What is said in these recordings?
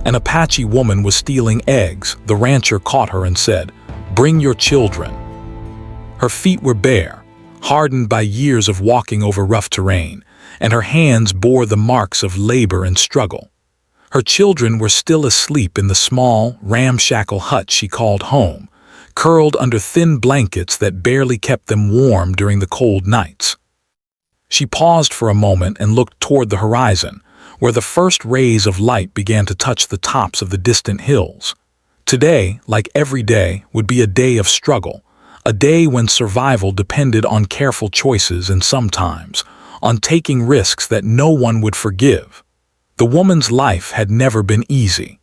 An Apache woman was stealing eggs. The rancher caught her and said, "Bring your children." Her feet were bare, hardened by years of walking over rough terrain, and her hands bore the marks of labor and struggle. Her children were still asleep in the small, ramshackle hut she called home, curled under thin blankets that barely kept them warm during the cold nights. She paused for a moment and looked toward the horizon, where the first rays of light began to touch the tops of the distant hills. Today, like every day, would be a day of struggle, a day when survival depended on careful choices and sometimes on taking risks that no one would forgive. The woman's life had never been easy.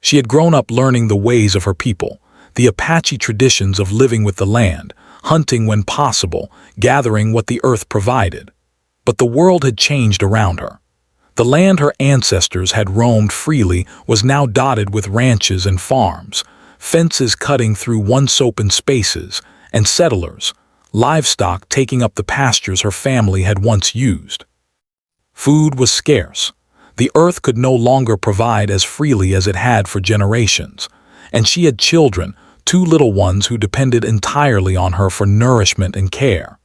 She had grown up learning the ways of her people, the Apache traditions of living with the land, hunting when possible, gathering what the earth provided. But the world had changed around her. The land her ancestors had roamed freely was now dotted with ranches and farms, fences cutting through once-open spaces, and settlers, livestock taking up the pastures her family had once used. Food was scarce. The earth could no longer provide as freely as it had for generations, and she had children, two little ones who depended entirely on her for nourishment and care.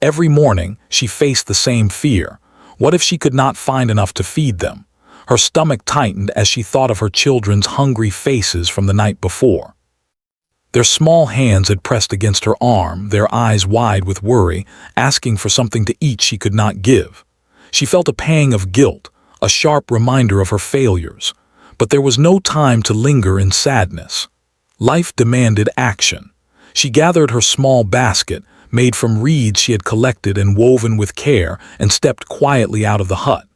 Every morning, she faced the same fear. What if she could not find enough to feed them? Her stomach tightened as she thought of her children's hungry faces from the night before. Their small hands had pressed against her arm, their eyes wide with worry, asking for something to eat she could not give. She felt a pang of guilt, a sharp reminder of her failures. But there was no time to linger in sadness. Life demanded action. She gathered her small basket, made from reeds she had collected and woven with care, and stepped quietly out of the hut.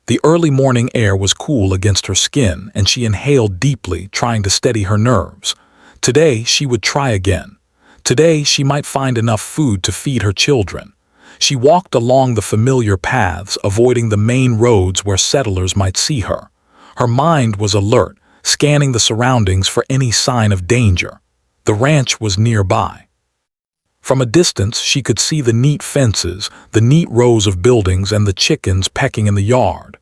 The early morning air was cool against her skin, and she inhaled deeply, trying to steady her nerves. Today she would try again. Today she might find enough food to feed her children. She walked along the familiar paths, avoiding the main roads where settlers might see her. Her mind was alert, scanning the surroundings for any sign of danger. The ranch was nearby. From a distance, she could see the neat fences, the neat rows of buildings, and the chickens pecking in the yard.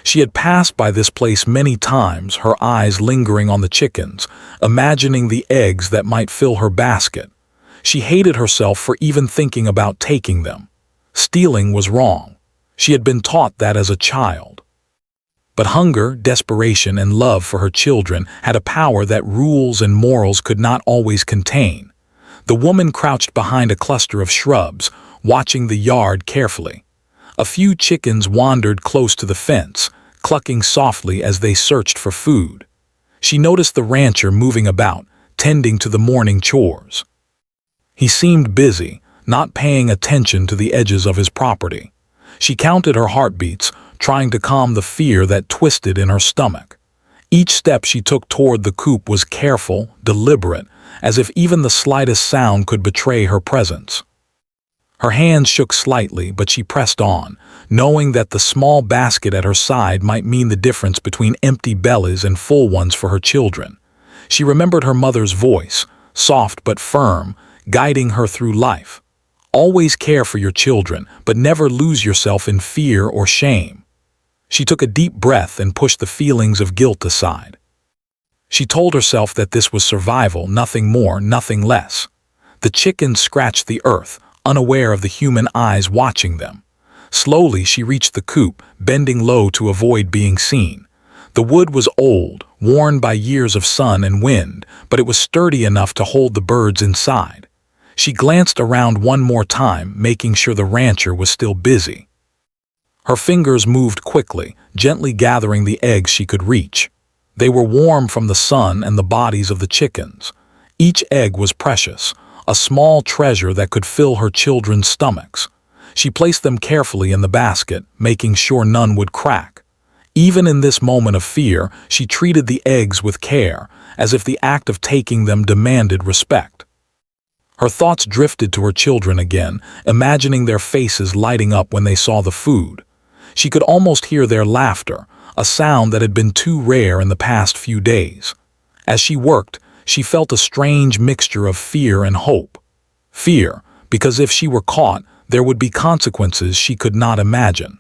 She had passed by this place many times, her eyes lingering on the chickens, imagining the eggs that might fill her basket. She hated herself for even thinking about taking them. Stealing was wrong. She had been taught that as a child. But hunger, desperation, and love for her children had a power that rules and morals could not always contain. The woman crouched behind a cluster of shrubs, watching the yard carefully. A few chickens wandered close to the fence, clucking softly as they searched for food. She noticed the rancher moving about, tending to the morning chores. He seemed busy, not paying attention to the edges of his property. She counted her heartbeats, trying to calm the fear that twisted in her stomach. Each step she took toward the coop was careful, deliberate, as if even the slightest sound could betray her presence. Her hands shook slightly, but she pressed on, knowing that the small basket at her side might mean the difference between empty bellies and full ones for her children. She remembered her mother's voice, soft but firm, guiding her through life. Always care for your children, but never lose yourself in fear or shame. She took a deep breath and pushed the feelings of guilt aside. She told herself that this was survival, nothing more, nothing less. The chickens scratched the earth, unaware of the human eyes watching them. Slowly she reached the coop, bending low to avoid being seen. The wood was old, worn by years of sun and wind, but it was sturdy enough to hold the birds inside. She glanced around one more time, making sure the rancher was still busy. Her fingers moved quickly, gently gathering the eggs she could reach. They were warm from the sun and the bodies of the chickens. Each egg was precious, a small treasure that could fill her children's stomachs. She placed them carefully in the basket, making sure none would crack. Even in this moment of fear, she treated the eggs with care, as if the act of taking them demanded respect. Her thoughts drifted to her children again, imagining their faces lighting up when they saw the food. She could almost hear their laughter, a sound that had been too rare in the past few days. As she worked, she felt a strange mixture of fear and hope. Fear, because if she were caught, there would be consequences she could not imagine.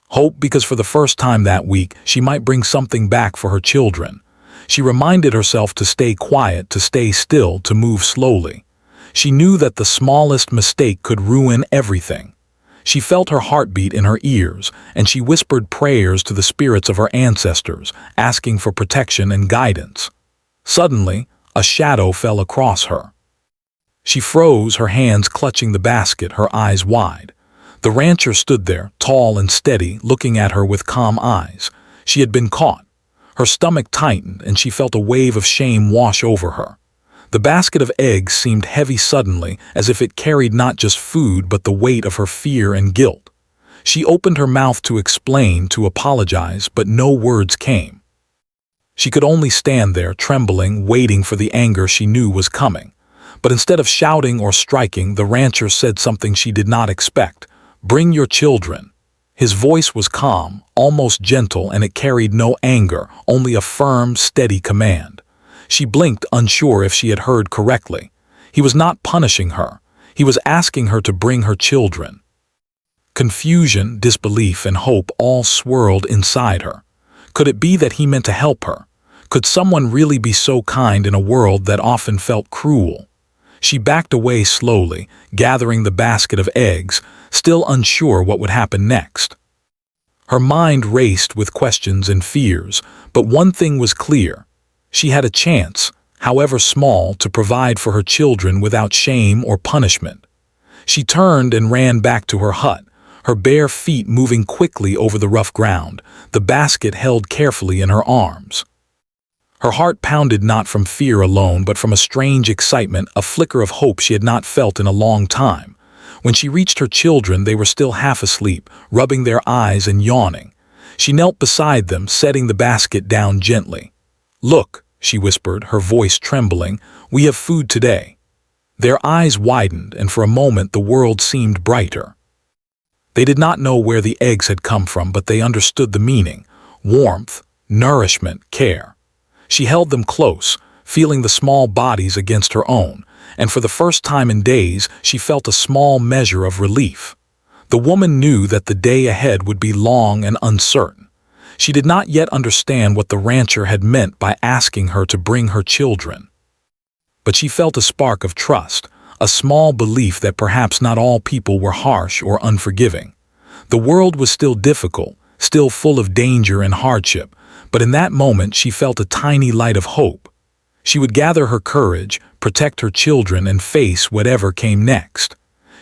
Hope because for the first time that week, she might bring something back for her children. She reminded herself to stay quiet, to stay still, to move slowly. She knew that the smallest mistake could ruin everything. She felt her heartbeat in her ears, and she whispered prayers to the spirits of her ancestors, asking for protection and guidance. Suddenly, a shadow fell across her. She froze, her hands clutching the basket, her eyes wide. The rancher stood there, tall and steady, looking at her with calm eyes. She had been caught. Her stomach tightened, and she felt a wave of shame wash over her. The basket of eggs seemed heavy suddenly, as if it carried not just food but the weight of her fear and guilt. She opened her mouth to explain, to apologize, but no words came. She could only stand there, trembling, waiting for the anger she knew was coming. But instead of shouting or striking, the rancher said something she did not expect. "Bring your children." His voice was calm, almost gentle, and it carried no anger, only a firm, steady command. She blinked, unsure if she had heard correctly. He was not punishing her. He was asking her to bring her children. Confusion, disbelief, and hope all swirled inside her. Could it be that he meant to help her? Could someone really be so kind in a world that often felt cruel? She backed away slowly, gathering the basket of eggs, still unsure what would happen next. Her mind raced with questions and fears, but one thing was clear. She had a chance, however small, to provide for her children without shame or punishment. She turned and ran back to her hut, her bare feet moving quickly over the rough ground, the basket held carefully in her arms. Her heart pounded not from fear alone, but from a strange excitement, a flicker of hope she had not felt in a long time. When she reached her children, they were still half asleep, rubbing their eyes and yawning. She knelt beside them, setting the basket down gently. "Look," she whispered, her voice trembling, "we have food today." Their eyes widened, and for a moment the world seemed brighter. They did not know where the eggs had come from, but they understood the meaning: warmth, nourishment, care. She held them close, feeling the small bodies against her own, and for the first time in days she felt a small measure of relief. The woman knew that the day ahead would be long and uncertain. She did not yet understand what the rancher had meant by asking her to bring her children. But she felt a spark of trust, a small belief that perhaps not all people were harsh or unforgiving. The world was still difficult, still full of danger and hardship, but in that moment she felt a tiny light of hope. She would gather her courage, protect her children, and face whatever came next.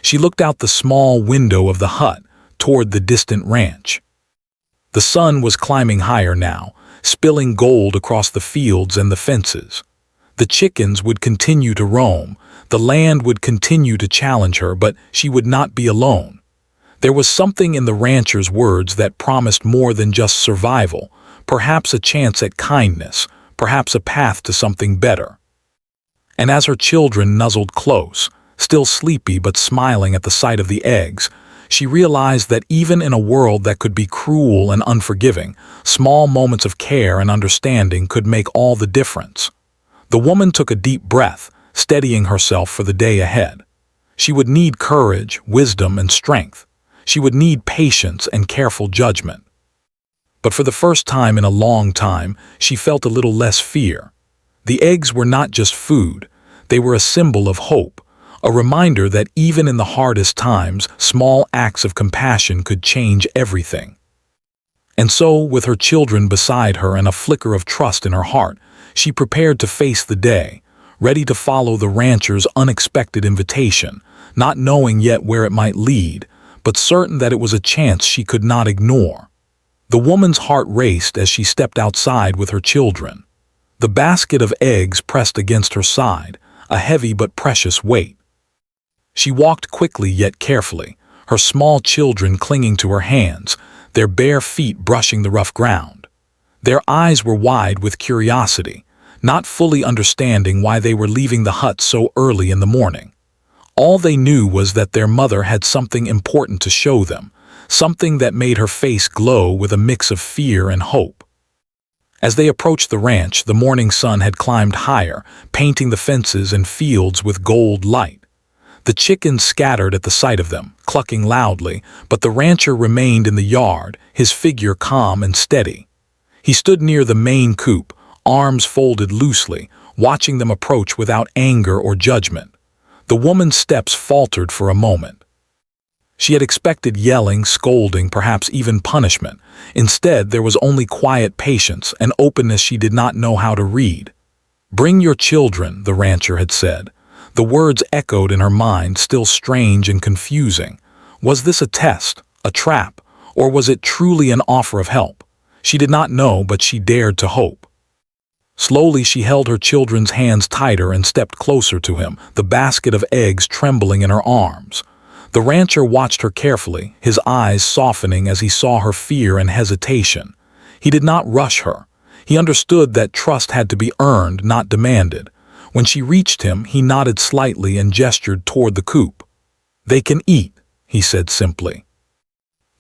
She looked out the small window of the hut, toward the distant ranch. The sun was climbing higher now, spilling gold across the fields and the fences. The chickens would continue to roam, the land would continue to challenge her, but she would not be alone. There was something in the rancher's words that promised more than just survival, perhaps a chance at kindness, perhaps a path to something better. And as her children nuzzled close, still sleepy but smiling at the sight of the eggs, she realized that even in a world that could be cruel and unforgiving, small moments of care and understanding could make all the difference. The woman took a deep breath, steadying herself for the day ahead. She would need courage, wisdom, and strength. She would need patience and careful judgment. But for the first time in a long time, she felt a little less fear. The eggs were not just food, they were a symbol of hope, a reminder that even in the hardest times, small acts of compassion could change everything. And so, with her children beside her and a flicker of trust in her heart, she prepared to face the day, ready to follow the rancher's unexpected invitation, not knowing yet where it might lead, but certain that it was a chance she could not ignore. The woman's heart raced as she stepped outside with her children. The basket of eggs pressed against her side, a heavy but precious weight. She walked quickly yet carefully, her small children clinging to her hands, their bare feet brushing the rough ground. Their eyes were wide with curiosity, not fully understanding why they were leaving the hut so early in the morning. All they knew was that their mother had something important to show them, something that made her face glow with a mix of fear and hope. As they approached the ranch, the morning sun had climbed higher, painting the fences and fields with gold light. The chickens scattered at the sight of them, clucking loudly, but the rancher remained in the yard, his figure calm and steady. He stood near the main coop, arms folded loosely, watching them approach without anger or judgment. The woman's steps faltered for a moment. She had expected yelling, scolding, perhaps even punishment. Instead, there was only quiet patience, an openness she did not know how to read. "Bring your children," the rancher had said. The words echoed in her mind, still strange and confusing. Was this a test, a trap, or was it truly an offer of help? She did not know, but she dared to hope. Slowly she held her children's hands tighter and stepped closer to him, the basket of eggs trembling in her arms. The rancher watched her carefully, his eyes softening as he saw her fear and hesitation. He did not rush her. He understood that trust had to be earned, not demanded. When she reached him, he nodded slightly and gestured toward the coop. "They can eat," he said simply.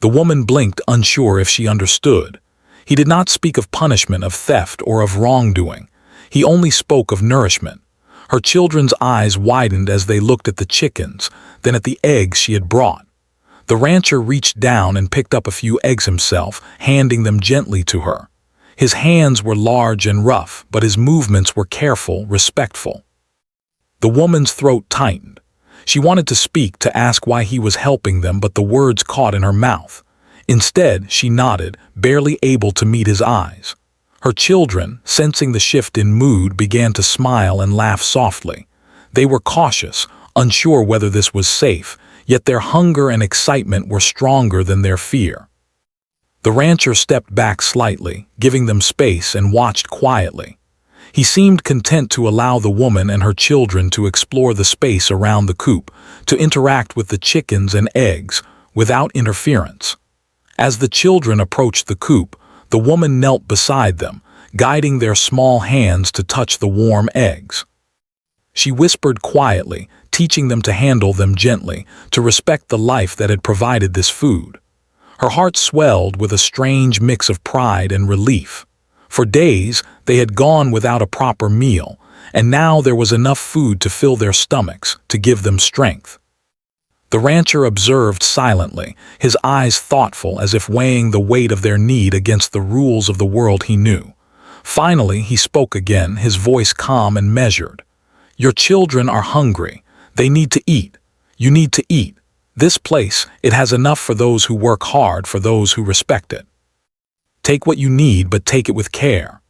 The woman blinked, unsure if she understood. He did not speak of punishment, of theft, or of wrongdoing. He only spoke of nourishment. Her children's eyes widened as they looked at the chickens, then at the eggs she had brought. The rancher reached down and picked up a few eggs himself, handing them gently to her. His hands were large and rough, but his movements were careful, respectful. The woman's throat tightened. She wanted to speak, to ask why he was helping them, but the words caught in her mouth. Instead, she nodded, barely able to meet his eyes. Her children, sensing the shift in mood, began to smile and laugh softly. They were cautious, unsure whether this was safe, yet their hunger and excitement were stronger than their fear. The rancher stepped back slightly, giving them space, and watched quietly. He seemed content to allow the woman and her children to explore the space around the coop, to interact with the chickens and eggs, without interference. As the children approached the coop, the woman knelt beside them, guiding their small hands to touch the warm eggs. She whispered quietly, teaching them to handle them gently, to respect the life that had provided this food. Her heart swelled with a strange mix of pride and relief. For days, they had gone without a proper meal, and now there was enough food to fill their stomachs, to give them strength. The rancher observed silently, his eyes thoughtful, as if weighing the weight of their need against the rules of the world he knew. Finally, he spoke again, his voice calm and measured. "Your children are hungry. They need to eat. You need to eat. This place, it has enough for those who work hard, for those who respect it. Take what you need, but take it with care."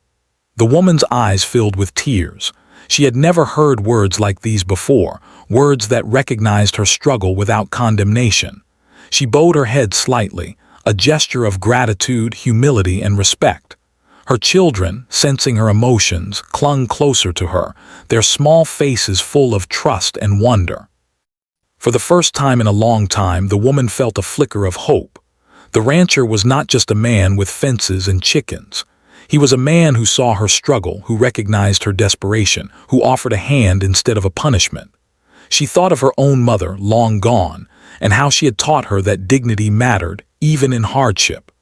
The woman's eyes filled with tears. She had never heard words like these before, words that recognized her struggle without condemnation. She bowed her head slightly, a gesture of gratitude, humility, and respect. Her children, sensing her emotions, clung closer to her, their small faces full of trust and wonder. For the first time in a long time, the woman felt a flicker of hope. The rancher was not just a man with fences and chickens. He was a man who saw her struggle, who recognized her desperation, who offered a hand instead of a punishment. She thought of her own mother, long gone, and how she had taught her that dignity mattered, even in hardship.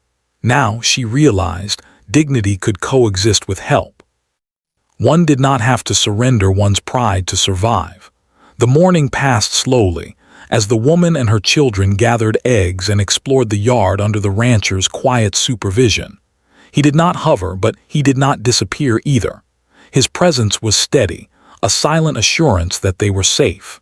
Now she realized dignity could coexist with help. One did not have to surrender one's pride to survive. The morning passed slowly, as the woman and her children gathered eggs and explored the yard under the rancher's quiet supervision. He did not hover, but he did not disappear either. His presence was steady, a silent assurance that they were safe.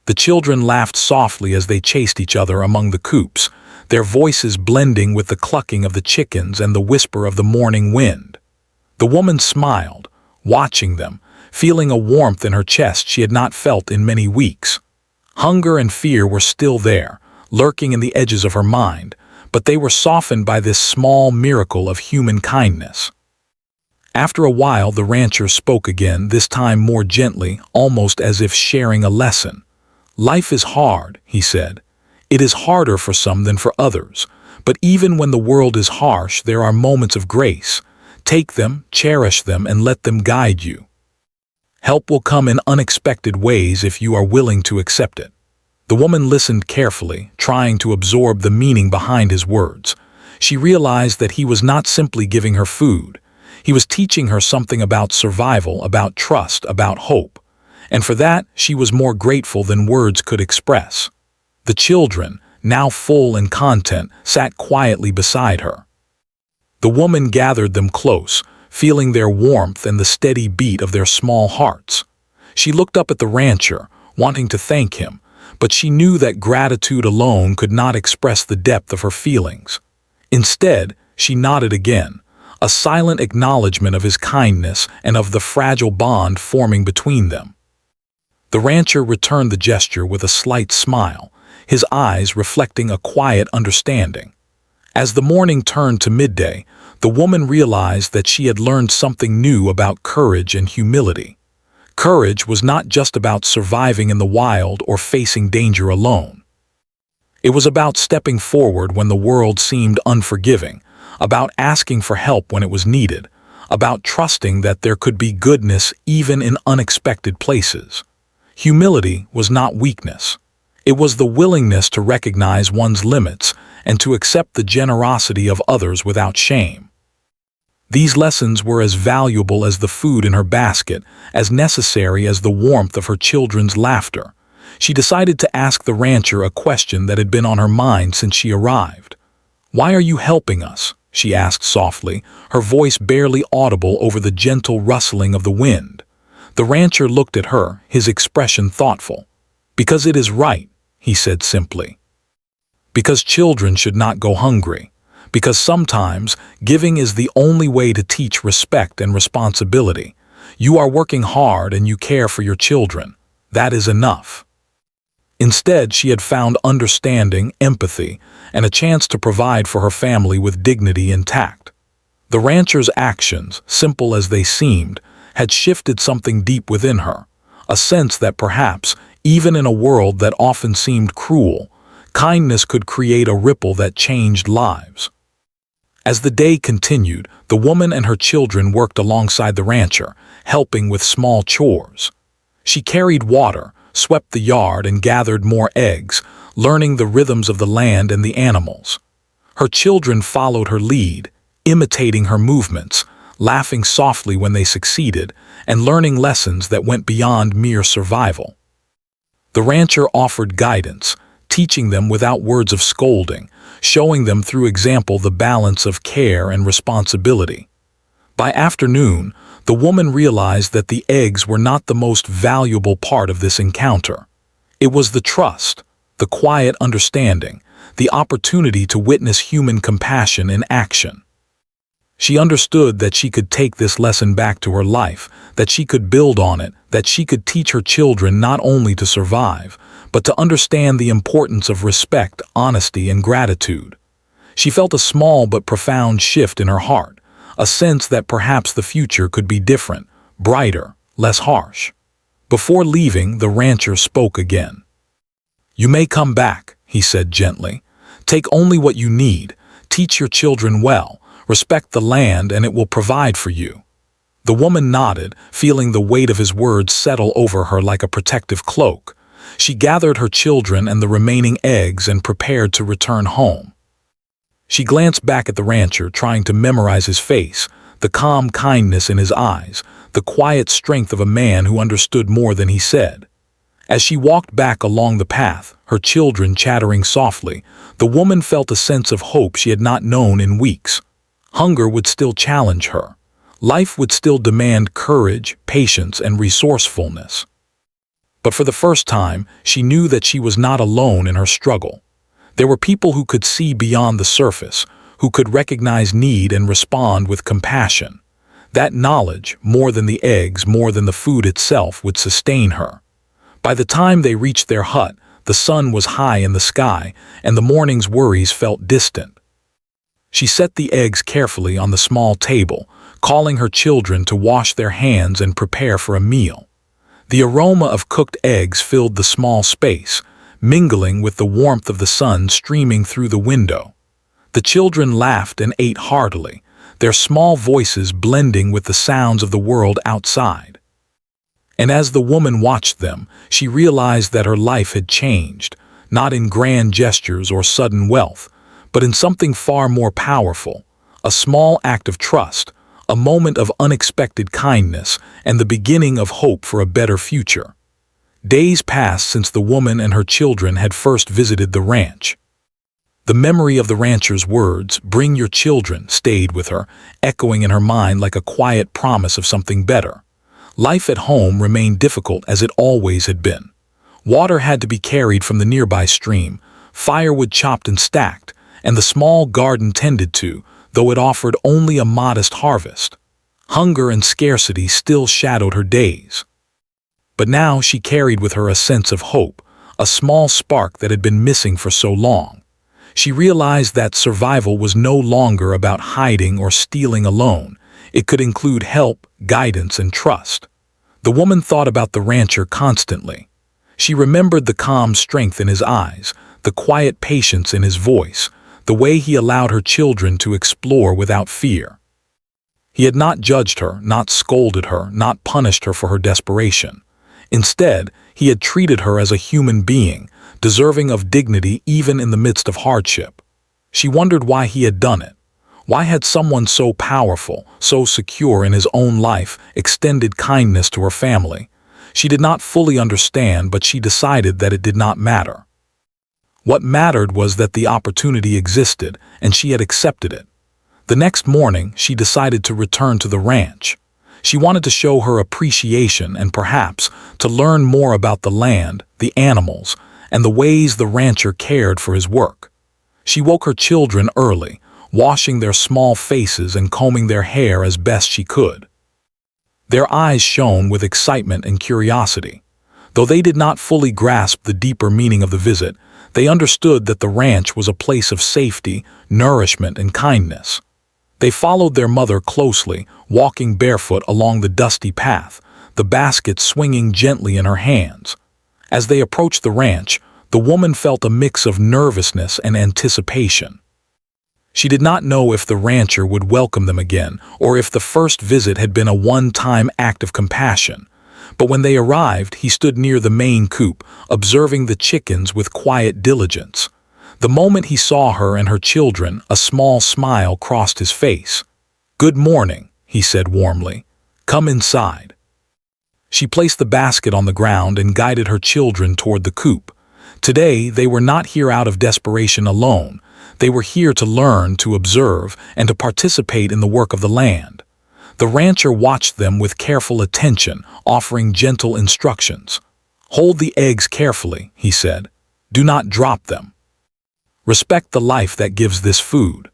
The children laughed softly as they chased each other among the coops, their voices blending with the clucking of the chickens and the whisper of the morning wind. The woman smiled, watching them, feeling a warmth in her chest she had not felt in many weeks. Hunger and fear were still there, lurking in the edges of her mind, but they were softened by this small miracle of human kindness. After a while, the rancher spoke again, this time more gently, almost as if sharing a lesson. "Life is hard," he said. "It is harder for some than for others, but even when the world is harsh, there are moments of grace. Take them, cherish them, and let them guide you. Help will come in unexpected ways if you are willing to accept it." The woman listened carefully, trying to absorb the meaning behind his words. She realized that he was not simply giving her food. He was teaching her something about survival, about trust, about hope. and for that she was more grateful than words could express. The children, now full and content, sat quietly beside her. The woman gathered them close, feeling their warmth and the steady beat of their small hearts. She looked up at the rancher, wanting to thank him, but she knew that gratitude alone could not express the depth of her feelings. Instead, she nodded again, a silent acknowledgement of his kindness and of the fragile bond forming between them. The rancher returned the gesture with a slight smile, his eyes reflecting a quiet understanding. As the morning turned to midday, the woman realized that she had learned something new about courage and humility. Courage was not just about surviving in the wild or facing danger alone. It was about stepping forward when the world seemed unforgiving, about asking for help when it was needed, about trusting that there could be goodness even in unexpected places. Humility was not weakness. It was the willingness to recognize one's limits and to accept the generosity of others without shame. These lessons were as valuable as the food in her basket, as necessary as the warmth of her children's laughter. She decided to ask the rancher a question that had been on her mind since she arrived. "Why are you helping us?" she asked softly, her voice barely audible over the gentle rustling of the wind. The rancher looked at her, his expression thoughtful. "Because it is right," he said simply. "Because children should not go hungry. Because sometimes giving is the only way to teach respect and responsibility. You are working hard and you care for your children. That is enough." Instead, she had found understanding, empathy, and a chance to provide for her family with dignity and tact. The rancher's actions, simple as they seemed, had shifted something deep within her, a sense that perhaps, even in a world that often seemed cruel, kindness could create a ripple that changed lives. As the day continued, the woman and her children worked alongside the rancher, helping with small chores. She carried water, swept the yard, and gathered more eggs, learning the rhythms of the land and the animals. Her children followed her lead, imitating her movements, laughing softly when they succeeded, and learning lessons that went beyond mere survival. The rancher offered guidance, teaching them without words of scolding, showing them through example the balance of care and responsibility. By afternoon, the woman realized that the eggs were not the most valuable part of this encounter. It was the trust, the quiet understanding, the opportunity to witness human compassion in action. She understood that she could take this lesson back to her life, that she could build on it, that she could teach her children not only to survive, but to understand the importance of respect, honesty, and gratitude. She felt a small but profound shift in her heart, a sense that perhaps the future could be different, brighter, less harsh. Before leaving, the rancher spoke again. "You may come back," he said gently. "Take only what you need, teach your children well, respect the land, and it will provide for you." The woman nodded, feeling the weight of his words settle over her like a protective cloak. She gathered her children and the remaining eggs and prepared to return home. She glanced back at the rancher, trying to memorize his face, the calm kindness in his eyes, the quiet strength of a man who understood more than he said. As she walked back along the path, her children chattering softly, the woman felt a sense of hope she had not known in weeks. Hunger would still challenge her. Life would still demand courage, patience, and resourcefulness. But for the first time, she knew that she was not alone in her struggle. There were people who could see beyond the surface, who could recognize need and respond with compassion. That knowledge, more than the eggs, more than the food itself, would sustain her. By the time they reached their hut, the sun was high in the sky, and the morning's worries felt distant. She set the eggs carefully on the small table, calling her children to wash their hands and prepare for a meal. The aroma of cooked eggs filled the small space, mingling with the warmth of the sun streaming through the window. The children laughed and ate heartily, their small voices blending with the sounds of the world outside. And as the woman watched them, she realized that her life had changed, not in grand gestures or sudden wealth, but in something far more powerful, a small act of trust, a moment of unexpected kindness, and the beginning of hope for a better future. Days passed since the woman and her children had first visited the ranch. The memory of the rancher's words, "Bring your children," stayed with her, echoing in her mind like a quiet promise of something better. Life at home remained difficult as it always had been. Water had to be carried from the nearby stream, firewood chopped and stacked, and the small garden tended to, though it offered only a modest harvest. Hunger and scarcity still shadowed her days. But now she carried with her a sense of hope, a small spark that had been missing for so long. She realized that survival was no longer about hiding or stealing alone. It could include help, guidance, and trust. The woman thought about the rancher constantly. She remembered the calm strength in his eyes, the quiet patience in his voice, the way he allowed her children to explore without fear. He had not judged her, not scolded her, not punished her for her desperation. Instead, he had treated her as a human being, deserving of dignity even in the midst of hardship. She wondered why he had done it. Why had someone so powerful, so secure in his own life, extended kindness to her family? She did not fully understand, but she decided that it did not matter. What mattered was that the opportunity existed, and she had accepted it. The next morning, she decided to return to the ranch. She wanted to show her appreciation and perhaps to learn more about the land, the animals, and the ways the rancher cared for his work. She woke her children early, washing their small faces and combing their hair as best she could. Their eyes shone with excitement and curiosity. Though they did not fully grasp the deeper meaning of the visit, they understood that the ranch was a place of safety, nourishment, and kindness. They followed their mother closely, walking barefoot along the dusty path, the basket swinging gently in her hands. As they approached the ranch, the woman felt a mix of nervousness and anticipation. She did not know if the rancher would welcome them again, or if the first visit had been a one-time act of compassion. But when they arrived, he stood near the main coop, observing the chickens with quiet diligence. The moment he saw her and her children, a small smile crossed his face. "Good morning," he said warmly. "Come inside." She placed the basket on the ground and guided her children toward the coop. Today, they were not here out of desperation alone. They were here to learn, to observe, and to participate in the work of the land. The rancher watched them with careful attention, offering gentle instructions. "Hold the eggs carefully," he said. "Do not drop them. Respect the life that gives this food."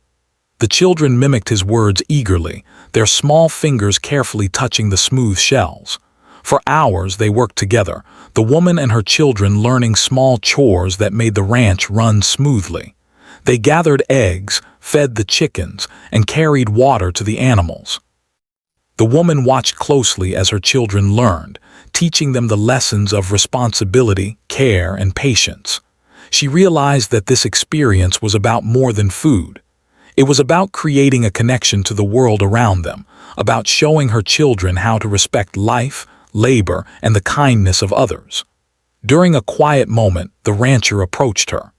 The children mimicked his words eagerly, their small fingers carefully touching the smooth shells. For hours they worked together, the woman and her children learning small chores that made the ranch run smoothly. They gathered eggs, fed the chickens, and carried water to the animals. The woman watched closely as her children learned, teaching them the lessons of responsibility, care, and patience. She realized that this experience was about more than food. It was about creating a connection to the world around them, about showing her children how to respect life, labor, and the kindness of others. During a quiet moment, the rancher approached her.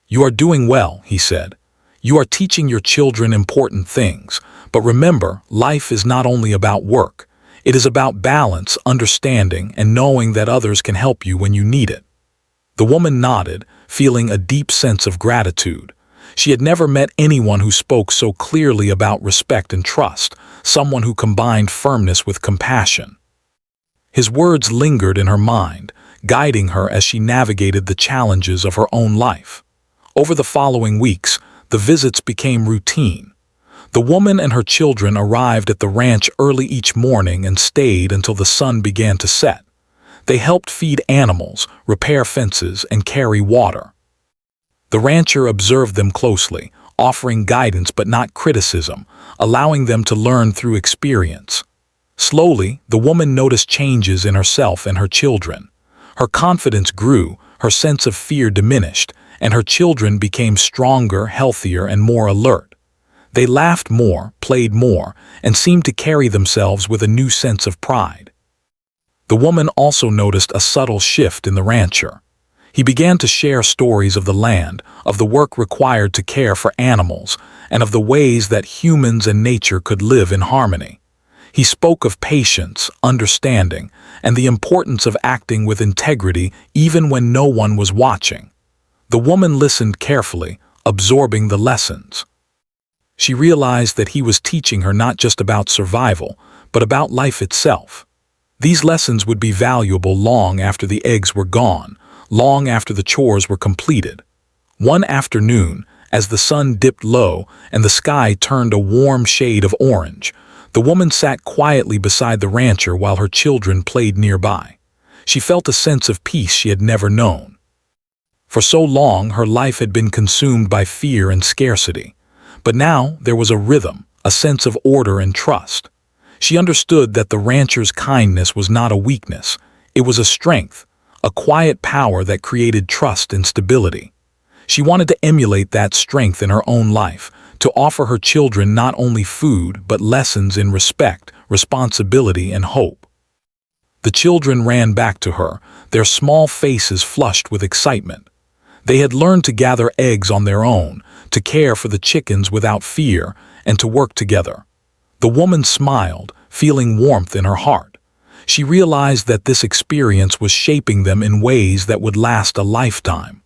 "You are doing well," he said. "You are teaching your children important things, but remember, life is not only about work. It is about balance, understanding, and knowing that others can help you when you need it." The woman nodded, feeling a deep sense of gratitude. She had never met anyone who spoke so clearly about respect and trust, someone who combined firmness with compassion. His words lingered in her mind, guiding her as she navigated the challenges of her own life. Over the following weeks, the visits became routine. The woman and her children arrived at the ranch early each morning and stayed until the sun began to set. They helped feed animals, repair fences, and carry water. The rancher observed them closely, offering guidance but not criticism, allowing them to learn through experience. Slowly, the woman noticed changes in herself and her children. Her confidence grew, her sense of fear diminished, and her children became stronger, healthier, and more alert. They laughed more, played more, and seemed to carry themselves with a new sense of pride. The woman also noticed a subtle shift in the rancher. He began to share stories of the land, of the work required to care for animals, and of the ways that humans and nature could live in harmony. He spoke of patience, understanding, and the importance of acting with integrity even when no one was watching. The woman listened carefully, absorbing the lessons. She realized that he was teaching her not just about survival, but about life itself. These lessons would be valuable long after the eggs were gone, long after the chores were completed. One afternoon, as the sun dipped low and the sky turned a warm shade of orange, the woman sat quietly beside the rancher while her children played nearby. She felt a sense of peace she had never known. For so long, her life had been consumed by fear and scarcity. But now there was a rhythm, a sense of order and trust. She understood that the rancher's kindness was not a weakness. It was a strength, a quiet power that created trust and stability. She wanted to emulate that strength in her own life, to offer her children not only food but lessons in respect, responsibility, and hope. The children ran back to her, their small faces flushed with excitement. They had learned to gather eggs on their own, to care for the chickens without fear, and to work together. The woman smiled, feeling warmth in her heart. She realized that this experience was shaping them in ways that would last a lifetime.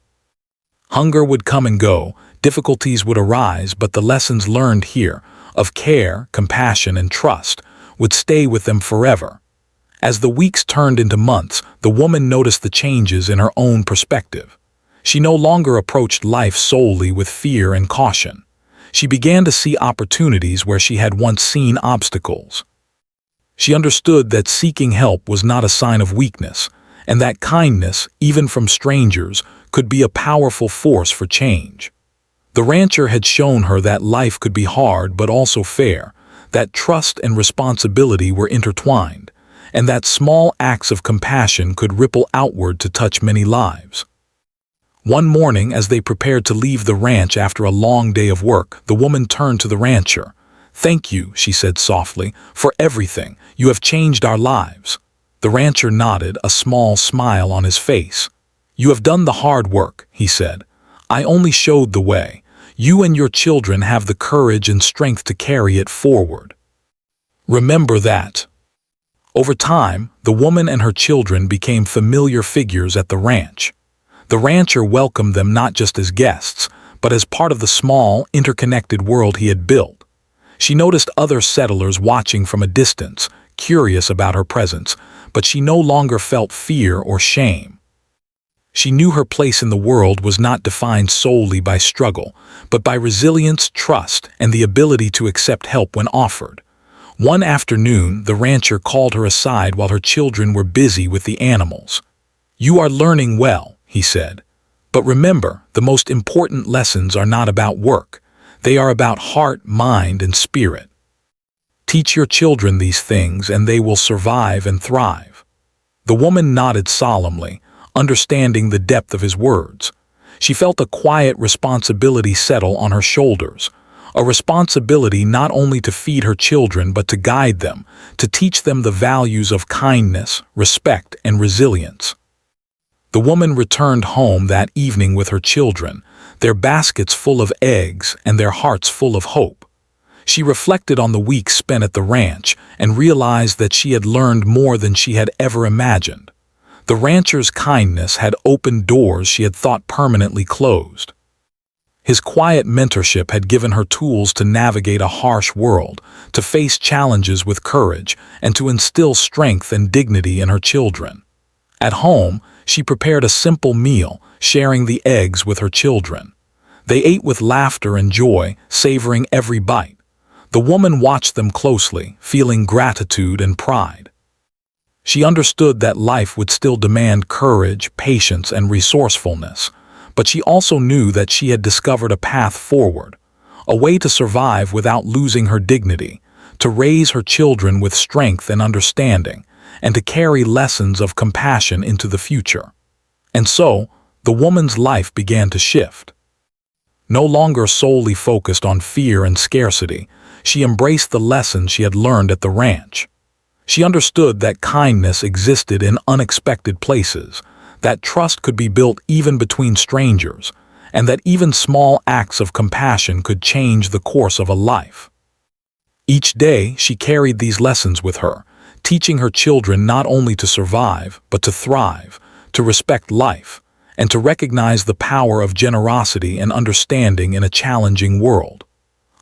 Hunger would come and go, difficulties would arise, but the lessons learned here, of care, compassion, and trust, would stay with them forever. As the weeks turned into months, the woman noticed the changes in her own perspective. She no longer approached life solely with fear and caution. She began to see opportunities where she had once seen obstacles. She understood that seeking help was not a sign of weakness, and that kindness, even from strangers, could be a powerful force for change. The rancher had shown her that life could be hard but also fair, that trust and responsibility were intertwined, and that small acts of compassion could ripple outward to touch many lives. One morning, as they prepared to leave the ranch after a long day of work, the woman turned to the rancher. "Thank you," she said softly, "for everything. You have changed our lives." The rancher nodded, a small smile on his face. "You have done the hard work," he said. "I only showed the way. You and your children have the courage and strength to carry it forward. Remember that." Over time, the woman and her children became familiar figures at the ranch. The rancher welcomed them not just as guests, but as part of the small, interconnected world he had built. She noticed other settlers watching from a distance, curious about her presence, but she no longer felt fear or shame. She knew her place in the world was not defined solely by struggle, but by resilience, trust, and the ability to accept help when offered. One afternoon, the rancher called her aside while her children were busy with the animals. "You are learning well," he said. "But remember, the most important lessons are not about work. They are about heart, mind, and spirit. Teach your children these things and they will survive and thrive." The woman nodded solemnly, understanding the depth of his words. She felt a quiet responsibility settle on her shoulders, a responsibility not only to feed her children but to guide them, to teach them the values of kindness, respect, and resilience. The woman returned home that evening with her children, their baskets full of eggs and their hearts full of hope. She reflected on the weeks spent at the ranch and realized that she had learned more than she had ever imagined. The rancher's kindness had opened doors she had thought permanently closed. His quiet mentorship had given her tools to navigate a harsh world, to face challenges with courage, and to instill strength and dignity in her children. At home, she prepared a simple meal, sharing the eggs with her children. They ate with laughter and joy, savoring every bite. The woman watched them closely, feeling gratitude and pride. She understood that life would still demand courage, patience, and resourcefulness, but she also knew that she had discovered a path forward, a way to survive without losing her dignity, to raise her children with strength and understanding, and to carry lessons of compassion into the future. And so, the woman's life began to shift. No longer solely focused on fear and scarcity, she embraced the lessons she had learned at the ranch. She understood that kindness existed in unexpected places, that trust could be built even between strangers, and that even small acts of compassion could change the course of a life. Each day, she carried these lessons with her, teaching her children not only to survive, but to thrive, to respect life, and to recognize the power of generosity and understanding in a challenging world.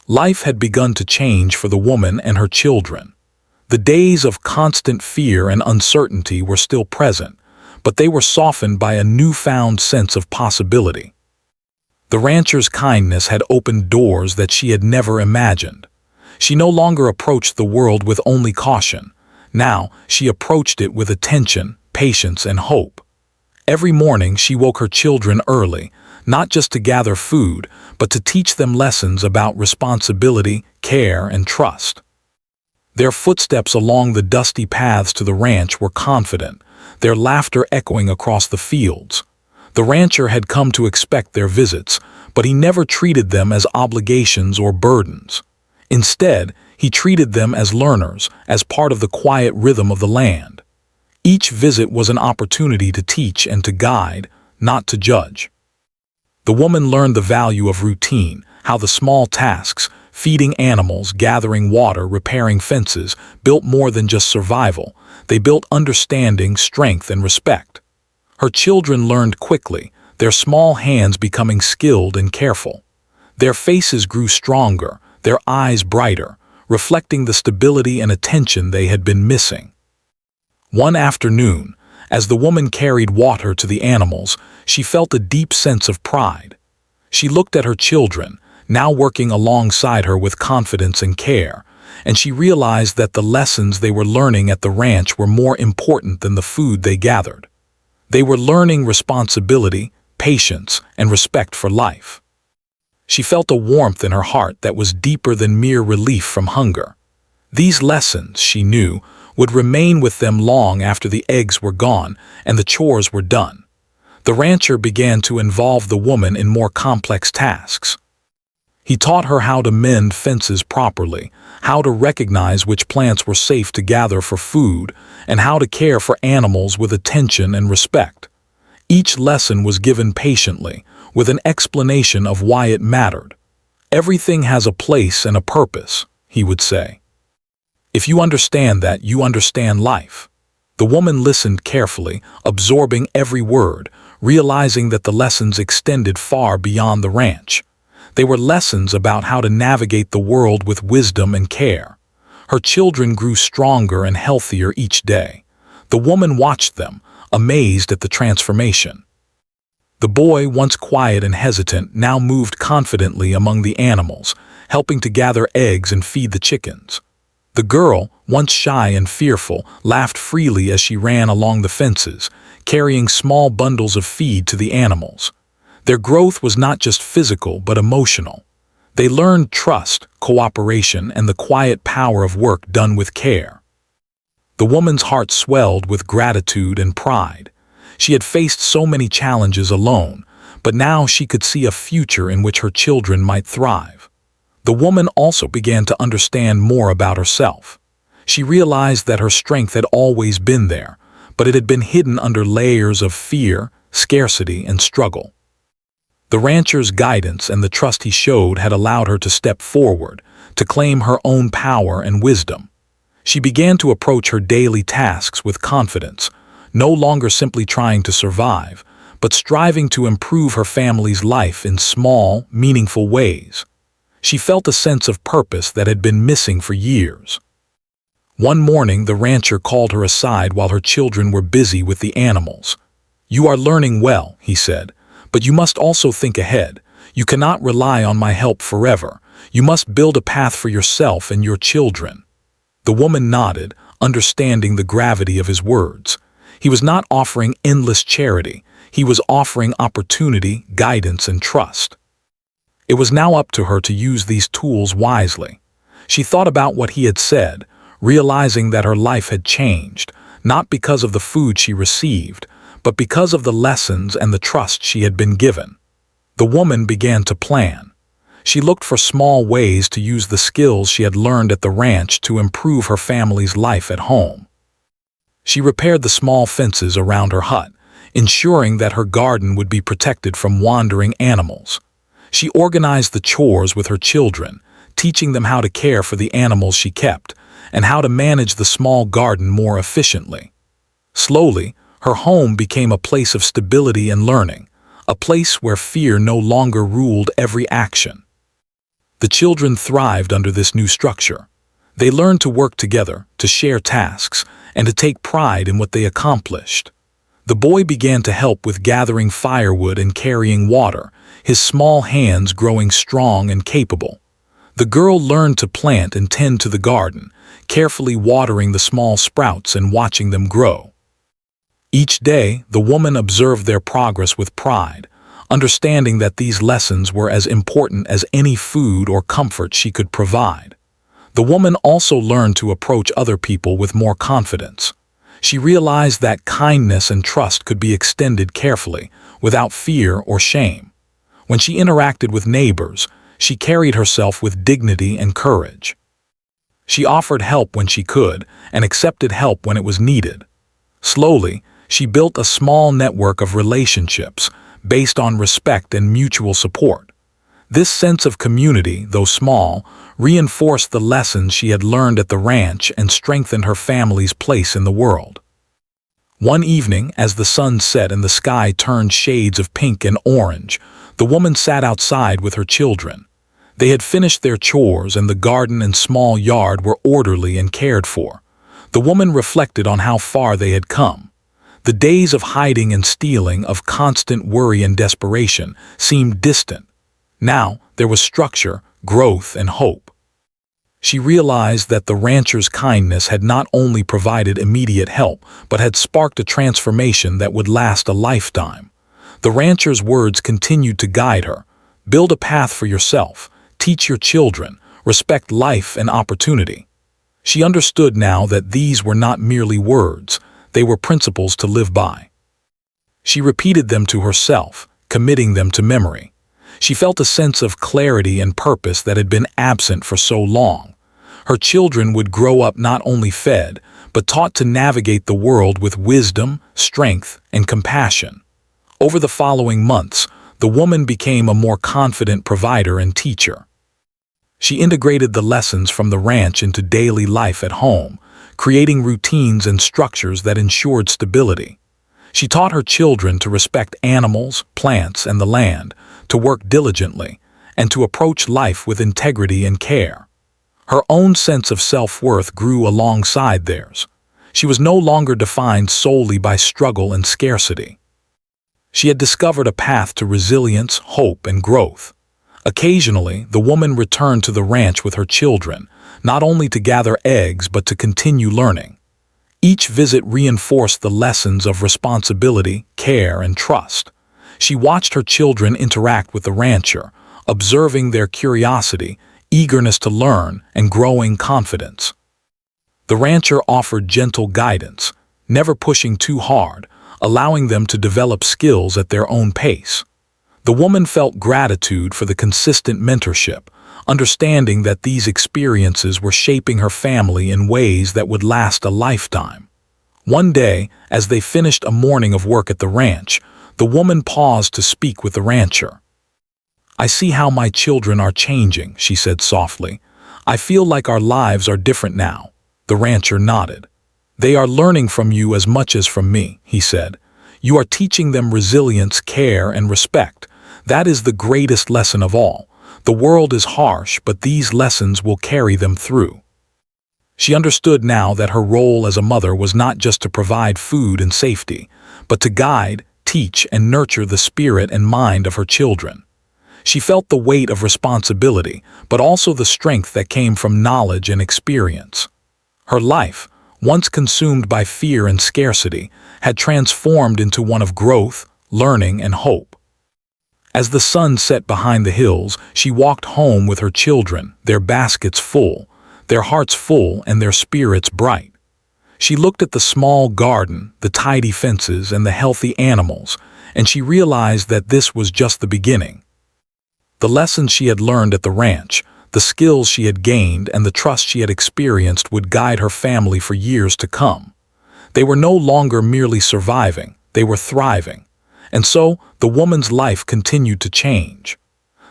Life had begun to change for the woman and her children. The days of constant fear and uncertainty were still present, but they were softened by a newfound sense of possibility. The rancher's kindness had opened doors that she had never imagined. She no longer approached the world with only caution. Now, she approached it with attention, patience, and hope. Every morning she woke her children early, not just to gather food, but to teach them lessons about responsibility, care, and trust. Their footsteps along the dusty paths to the ranch were confident, their laughter echoing across the fields. The rancher had come to expect their visits, but he never treated them as obligations or burdens. Instead, he treated them as learners, as part of the quiet rhythm of the land. Each visit was an opportunity to teach and to guide, not to judge. The woman learned the value of routine, how the small tasks, feeding animals, gathering water, repairing fences, built more than just survival. They built understanding, strength, and respect. Her children learned quickly, their small hands becoming skilled and careful. Their faces grew stronger, their eyes brighter, reflecting the stability and attention they had been missing. One afternoon, as the woman carried water to the animals, she felt a deep sense of pride. She looked at her children, now working alongside her with confidence and care, and she realized that the lessons they were learning at the ranch were more important than the food they gathered. They were learning responsibility, patience, and respect for life. She felt a warmth in her heart that was deeper than mere relief from hunger. These lessons, she knew, would remain with them long after the eggs were gone and the chores were done. The rancher began to involve the woman in more complex tasks. He taught her how to mend fences properly, how to recognize which plants were safe to gather for food, and how to care for animals with attention and respect. Each lesson was given patiently, with an explanation of why it mattered. "Everything has a place and a purpose," he would say. "If you understand that, you understand life." The woman listened carefully, absorbing every word, realizing that the lessons extended far beyond the ranch. They were lessons about how to navigate the world with wisdom and care. Her children grew stronger and healthier each day. The woman watched them, amazed at the transformation. The boy, once quiet and hesitant, now moved confidently among the animals, helping to gather eggs and feed the chickens. The girl, once shy and fearful, laughed freely as she ran along the fences, carrying small bundles of feed to the animals. Their growth was not just physical but emotional. They learned trust, cooperation, and the quiet power of work done with care. The woman's heart swelled with gratitude and pride. She had faced so many challenges alone, but now she could see a future in which her children might thrive. The woman also began to understand more about herself. She realized that her strength had always been there, but it had been hidden under layers of fear, scarcity, and struggle. The rancher's guidance and the trust he showed had allowed her to step forward, to claim her own power and wisdom. She began to approach her daily tasks with confidence, no longer simply trying to survive, but striving to improve her family's life in small, meaningful ways. She felt a sense of purpose that had been missing for years. One morning, the rancher called her aside while her children were busy with the animals. "You are learning well," he said, "but you must also think ahead. You cannot rely on my help forever. You must build a path for yourself and your children." The woman nodded, understanding the gravity of his words. He was not offering endless charity. He was offering opportunity, guidance, and trust. It was now up to her to use these tools wisely. She thought about what he had said, realizing that her life had changed, not because of the food she received, but because of the lessons and the trust she had been given. The woman began to plan. She looked for small ways to use the skills she had learned at the ranch to improve her family's life at home. She repaired the small fences around her hut, ensuring that her garden would be protected from wandering animals. She organized the chores with her children, teaching them how to care for the animals she kept and how to manage the small garden more efficiently. Slowly, her home became a place of stability and learning, a place where fear no longer ruled every action. The children thrived under this new structure. They learned to work together, to share tasks, and to take pride in what they accomplished. The boy began to help with gathering firewood and carrying water, his small hands growing strong and capable. The girl learned to plant and tend to the garden, carefully watering the small sprouts and watching them grow. Each day, the woman observed their progress with pride, understanding that these lessons were as important as any food or comfort she could provide. The woman also learned to approach other people with more confidence. She realized that kindness and trust could be extended carefully, without fear or shame. When she interacted with neighbors, she carried herself with dignity and courage. She offered help when she could and accepted help when it was needed. Slowly, she built a small network of relationships based on respect and mutual support. This sense of community, though small, reinforced the lessons she had learned at the ranch and strengthened her family's place in the world. One evening, as the sun set and the sky turned shades of pink and orange, the woman sat outside with her children. They had finished their chores and the garden and small yard were orderly and cared for. The woman reflected on how far they had come. The days of hiding and stealing, of constant worry and desperation, seemed distant. Now, there was structure, growth, and hope. She realized that the rancher's kindness had not only provided immediate help, but had sparked a transformation that would last a lifetime. The rancher's words continued to guide her. Build a path for yourself, teach your children, respect life and opportunity. She understood now that these were not merely words, they were principles to live by. She repeated them to herself, committing them to memory. She felt a sense of clarity and purpose that had been absent for so long. Her children would grow up not only fed, but taught to navigate the world with wisdom, strength, and compassion. Over the following months, the woman became a more confident provider and teacher. She integrated the lessons from the ranch into daily life at home, creating routines and structures that ensured stability. She taught her children to respect animals, plants, and the land, to work diligently, and to approach life with integrity and care. Her own sense of self-worth grew alongside theirs. She was no longer defined solely by struggle and scarcity. She had discovered a path to resilience, hope, and growth. Occasionally, the woman returned to the ranch with her children, not only to gather eggs but to continue learning. Each visit reinforced the lessons of responsibility, care, and trust. She watched her children interact with the rancher, observing their curiosity, eagerness to learn, and growing confidence. The rancher offered gentle guidance, never pushing too hard, allowing them to develop skills at their own pace. The woman felt gratitude for the consistent mentorship, understanding that these experiences were shaping her family in ways that would last a lifetime. One day, as they finished a morning of work at the ranch, the woman paused to speak with the rancher. "I see how my children are changing," she said softly. "I feel like our lives are different now." The rancher nodded. "They are learning from you as much as from me," he said. "You are teaching them resilience, care, and respect. That is the greatest lesson of all. The world is harsh, but these lessons will carry them through." She understood now that her role as a mother was not just to provide food and safety, but to guide, teach, and nurture the spirit and mind of her children. She felt the weight of responsibility, but also the strength that came from knowledge and experience. Her life, once consumed by fear and scarcity, had transformed into one of growth, learning, and hope. As the sun set behind the hills, she walked home with her children, their baskets full, their hearts full, and their spirits bright. She looked at the small garden, the tidy fences, and the healthy animals, and she realized that this was just the beginning. The lessons she had learned at the ranch, the skills she had gained, and the trust she had experienced would guide her family for years to come. They were no longer merely surviving, they were thriving. And so, the woman's life continued to change.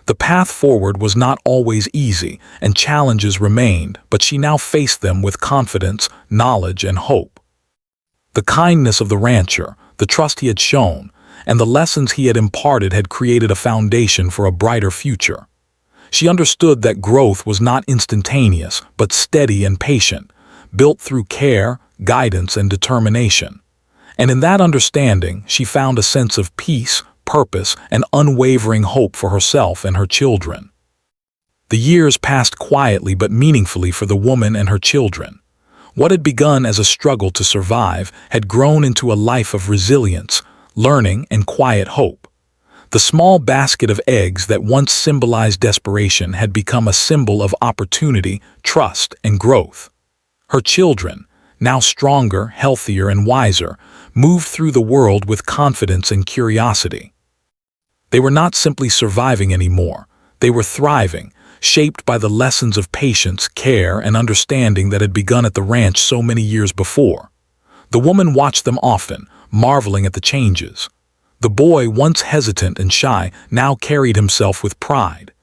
The path forward was not always easy, and challenges remained, but she now faced them with confidence, knowledge, and hope. The kindness of the rancher, the trust he had shown, and the lessons he had imparted had created a foundation for a brighter future. She understood that growth was not instantaneous, but steady and patient, built through care, guidance, and determination. And in that understanding, she found a sense of peace, purpose, and unwavering hope for herself and her children. The years passed quietly but meaningfully for the woman and her children. What had begun as a struggle to survive had grown into a life of resilience, learning, and quiet hope. The small basket of eggs that once symbolized desperation had become a symbol of opportunity, trust, and growth. Her children, now stronger, healthier, and wiser, moved through the world with confidence and curiosity. They were not simply surviving anymore, they were thriving, shaped by the lessons of patience, care, and understanding that had begun at the ranch so many years before. The woman watched them often, marveling at the changes. The boy, once hesitant and shy, now carried himself with pride.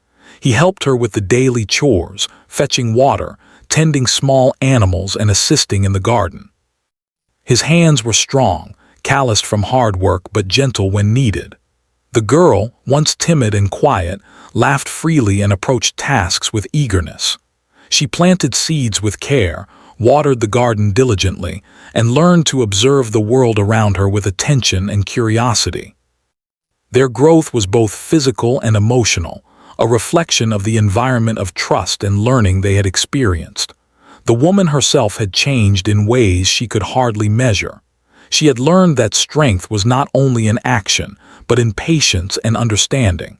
He helped her with the daily chores, fetching water, tending small animals, and assisting in the garden. His hands were strong, calloused from hard work but gentle when needed. The girl, once timid and quiet, laughed freely and approached tasks with eagerness. She planted seeds with care, watered the garden diligently, and learned to observe the world around her with attention and curiosity. Their growth was both physical and emotional, a reflection of the environment of trust and learning they had experienced. The woman herself had changed in ways she could hardly measure. She had learned that strength was not only in action, but in patience and understanding.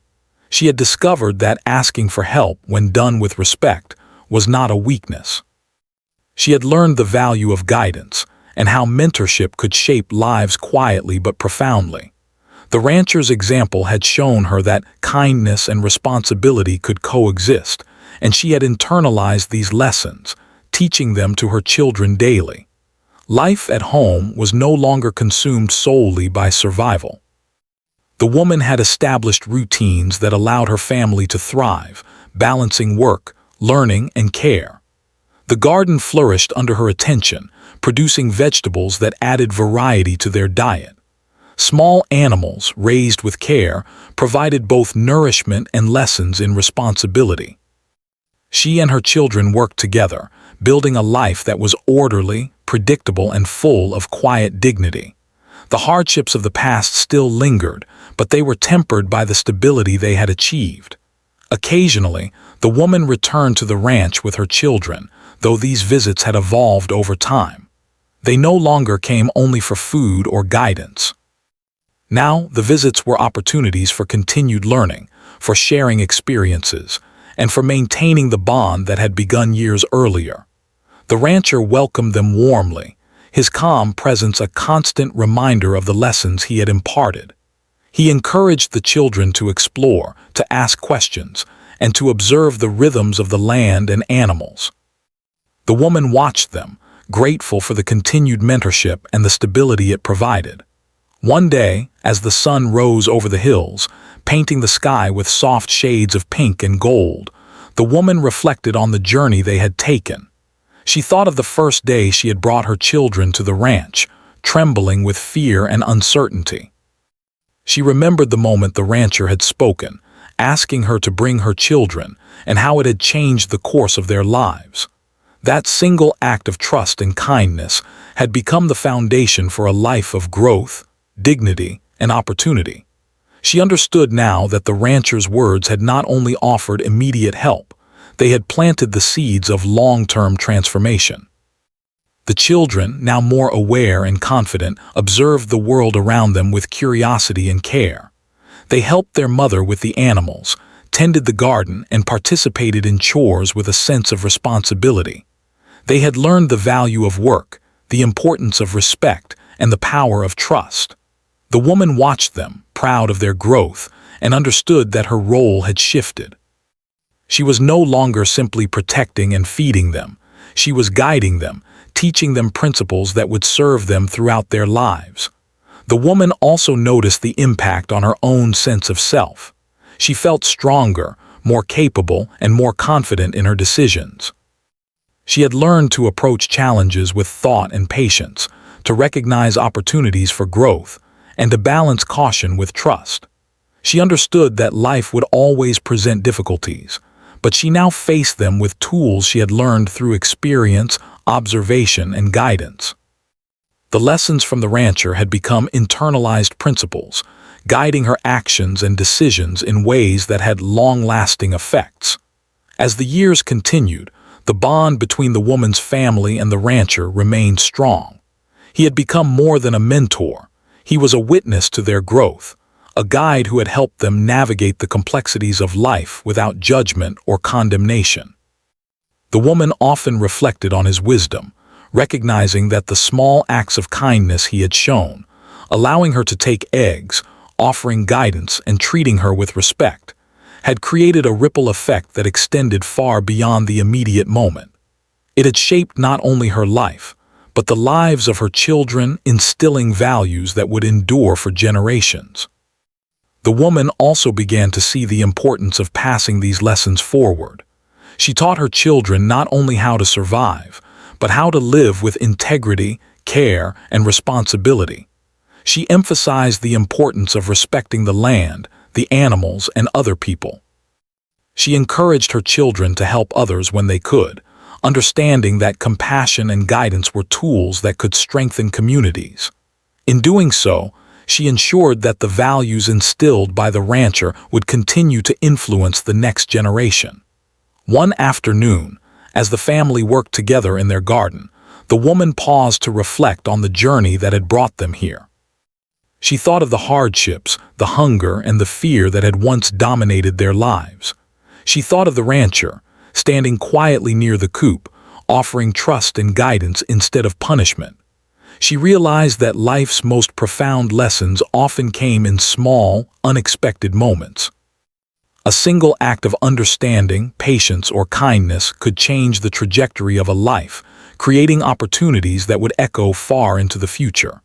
She had discovered that asking for help, when done with respect, was not a weakness. She had learned the value of guidance and how mentorship could shape lives quietly but profoundly. The rancher's example had shown her that kindness and responsibility could coexist, and she had internalized these lessons, teaching them to her children daily. Life at home was no longer consumed solely by survival. The woman had established routines that allowed her family to thrive, balancing work, learning, and care. The garden flourished under her attention, producing vegetables that added variety to their diet. Small animals, raised with care, provided both nourishment and lessons in responsibility. She and her children worked together, building a life that was orderly, predictable, and full of quiet dignity. The hardships of the past still lingered, but they were tempered by the stability they had achieved. Occasionally, the woman returned to the ranch with her children, though these visits had evolved over time. They no longer came only for food or guidance. Now, the visits were opportunities for continued learning, for sharing experiences, and for maintaining the bond that had begun years earlier. The rancher welcomed them warmly, his calm presence a constant reminder of the lessons he had imparted. He encouraged the children to explore, to ask questions, and to observe the rhythms of the land and animals. The woman watched them, grateful for the continued mentorship and the stability it provided. One day, as the sun rose over the hills, painting the sky with soft shades of pink and gold, the woman reflected on the journey they had taken. She thought of the first day she had brought her children to the ranch, trembling with fear and uncertainty. She remembered the moment the rancher had spoken, asking her to bring her children, and how it had changed the course of their lives. That single act of trust and kindness had become the foundation for a life of growth, dignity, and opportunity. She understood now that the rancher's words had not only offered immediate help, they had planted the seeds of long-term transformation. The children, now more aware and confident, observed the world around them with curiosity and care. They helped their mother with the animals, tended the garden, and participated in chores with a sense of responsibility. They had learned the value of work, the importance of respect, and the power of trust. The woman watched them, proud of their growth, and understood that her role had shifted. She was no longer simply protecting and feeding them. She was guiding them, teaching them principles that would serve them throughout their lives. The woman also noticed the impact on her own sense of self. She felt stronger, more capable, and more confident in her decisions. She had learned to approach challenges with thought and patience, to recognize opportunities for growth, and to balance caution with trust. She understood that life would always present difficulties, but she now faced them with tools she had learned through experience, observation, and guidance. The lessons from the rancher had become internalized principles, guiding her actions and decisions in ways that had long-lasting effects. As the years continued, the bond between the woman's family and the rancher remained strong. He had become more than a mentor. He was a witness to their growth, a guide who had helped them navigate the complexities of life without judgment or condemnation. The woman often reflected on his wisdom, recognizing that the small acts of kindness he had shown, allowing her to take eggs, offering guidance, and treating her with respect, had created a ripple effect that extended far beyond the immediate moment. It had shaped not only her life, but the lives of her children, instilling values that would endure for generations. The woman also began to see the importance of passing these lessons forward. She taught her children not only how to survive, but how to live with integrity, care, and responsibility. She emphasized the importance of respecting the land, the animals, and other people. She encouraged her children to help others when they could, understanding that compassion and guidance were tools that could strengthen communities. In doing so, she ensured that the values instilled by the rancher would continue to influence the next generation. One afternoon, as the family worked together in their garden, the woman paused to reflect on the journey that had brought them here. She thought of the hardships, the hunger, and the fear that had once dominated their lives. She thought of the rancher, standing quietly near the coop, offering trust and guidance instead of punishment. She realized that life's most profound lessons often came in small, unexpected moments. A single act of understanding, patience, or kindness could change the trajectory of a life, creating opportunities that would echo far into the future.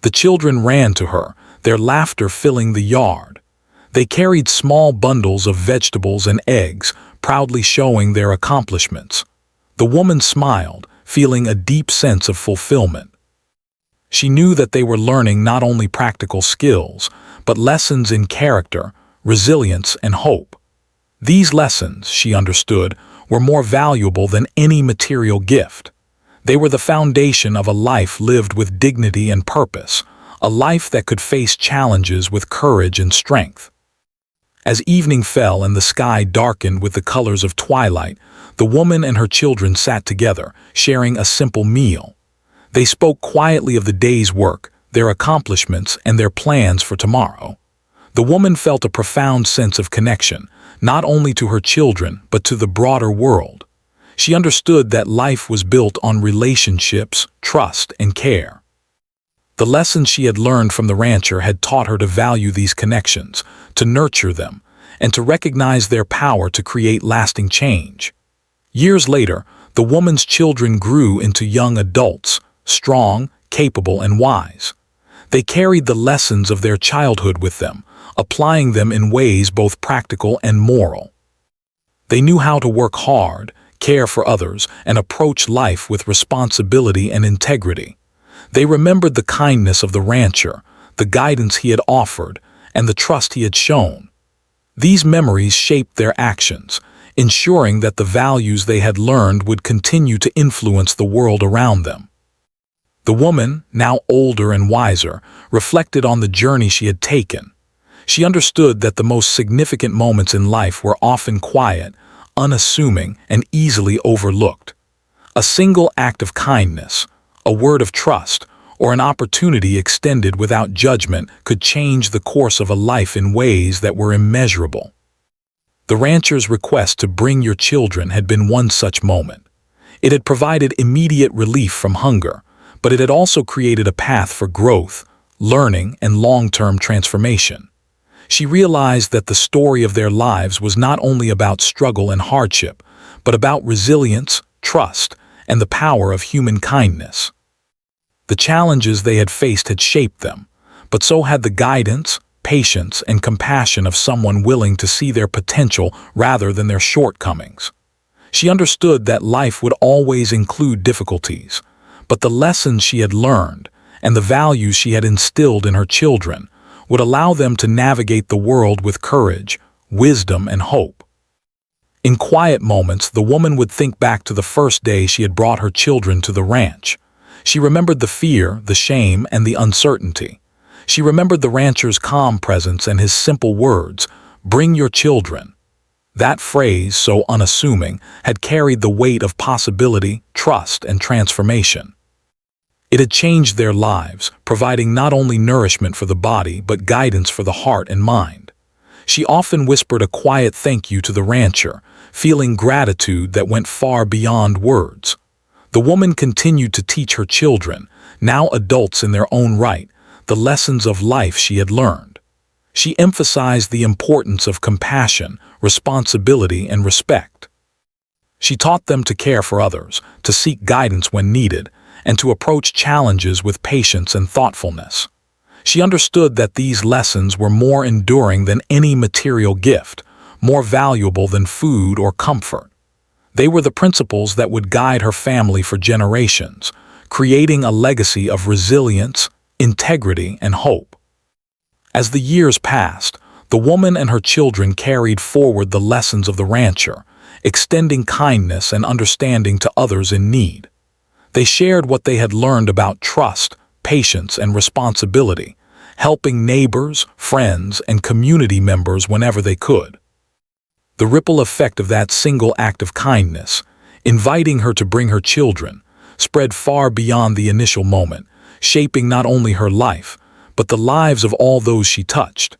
The children ran to her, their laughter filling the yard. They carried small bundles of vegetables and eggs, proudly showing their accomplishments. The woman smiled, feeling a deep sense of fulfillment. She knew that they were learning not only practical skills, but lessons in character, resilience, and hope. These lessons, she understood, were more valuable than any material gift. They were the foundation of a life lived with dignity and purpose, a life that could face challenges with courage and strength. As evening fell and the sky darkened with the colors of twilight, the woman and her children sat together, sharing a simple meal. They spoke quietly of the day's work, their accomplishments, and their plans for tomorrow. The woman felt a profound sense of connection, not only to her children, but to the broader world. She understood that life was built on relationships, trust, and care. The lessons she had learned from the rancher had taught her to value these connections, to nurture them, and to recognize their power to create lasting change. Years later, the woman's children grew into young adults, strong, capable, and wise. They carried the lessons of their childhood with them, applying them in ways both practical and moral. They knew how to work hard, care for others, and approach life with responsibility and integrity. They remembered the kindness of the rancher, the guidance he had offered, and the trust he had shown. These memories shaped their actions, ensuring that the values they had learned would continue to influence the world around them. The woman, now older and wiser, reflected on the journey she had taken. She understood that the most significant moments in life were often quiet, unassuming, and easily overlooked. A single act of kindness, a word of trust, or an opportunity extended without judgment could change the course of a life in ways that were immeasurable. The rancher's request to bring your children had been one such moment. It had provided immediate relief from hunger, but it had also created a path for growth, learning, and long-term transformation. She realized that the story of their lives was not only about struggle and hardship, but about resilience, trust, and the power of human kindness. The challenges they had faced had shaped them, but so had the guidance, patience, and compassion of someone willing to see their potential rather than their shortcomings. She understood that life would always include difficulties, but the lessons she had learned and the values she had instilled in her children would allow them to navigate the world with courage, wisdom, and hope. In quiet moments, the woman would think back to the first day she had brought her children to the ranch. She remembered the fear, the shame, and the uncertainty. She remembered the rancher's calm presence and his simple words, "Bring your children." That phrase, so unassuming, had carried the weight of possibility, trust, and transformation. It had changed their lives, providing not only nourishment for the body but guidance for the heart and mind. She often whispered a quiet thank you to the rancher, feeling gratitude that went far beyond words. The woman continued to teach her children, now adults in their own right, the lessons of life she had learned. She emphasized the importance of compassion, responsibility, and respect. She taught them to care for others, to seek guidance when needed, and to approach challenges with patience and thoughtfulness. She understood that these lessons were more enduring than any material gift, more valuable than food or comfort. They were the principles that would guide her family for generations, creating a legacy of resilience, integrity, and hope. As the years passed, the woman and her children carried forward the lessons of the rancher, extending kindness and understanding to others in need. They shared what they had learned about trust, patience, and responsibility, helping neighbors, friends, and community members whenever they could. The ripple effect of that single act of kindness, inviting her to bring her children, spread far beyond the initial moment, shaping not only her life, but the lives of all those she touched.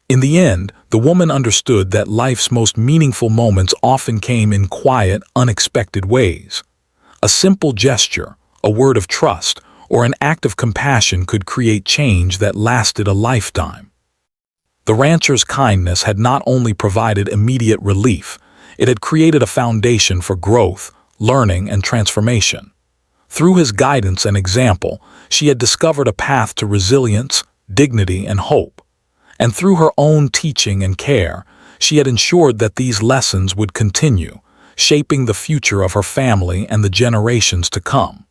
In the end, the woman understood that life's most meaningful moments often came in quiet, unexpected ways. A simple gesture, a word of trust, or an act of compassion could create change that lasted a lifetime. The rancher's kindness had not only provided immediate relief, it had created a foundation for growth, learning, and transformation. Through his guidance and example, she had discovered a path to resilience, dignity, and hope. And through her own teaching and care, she had ensured that these lessons would continue, shaping the future of her family and the generations to come.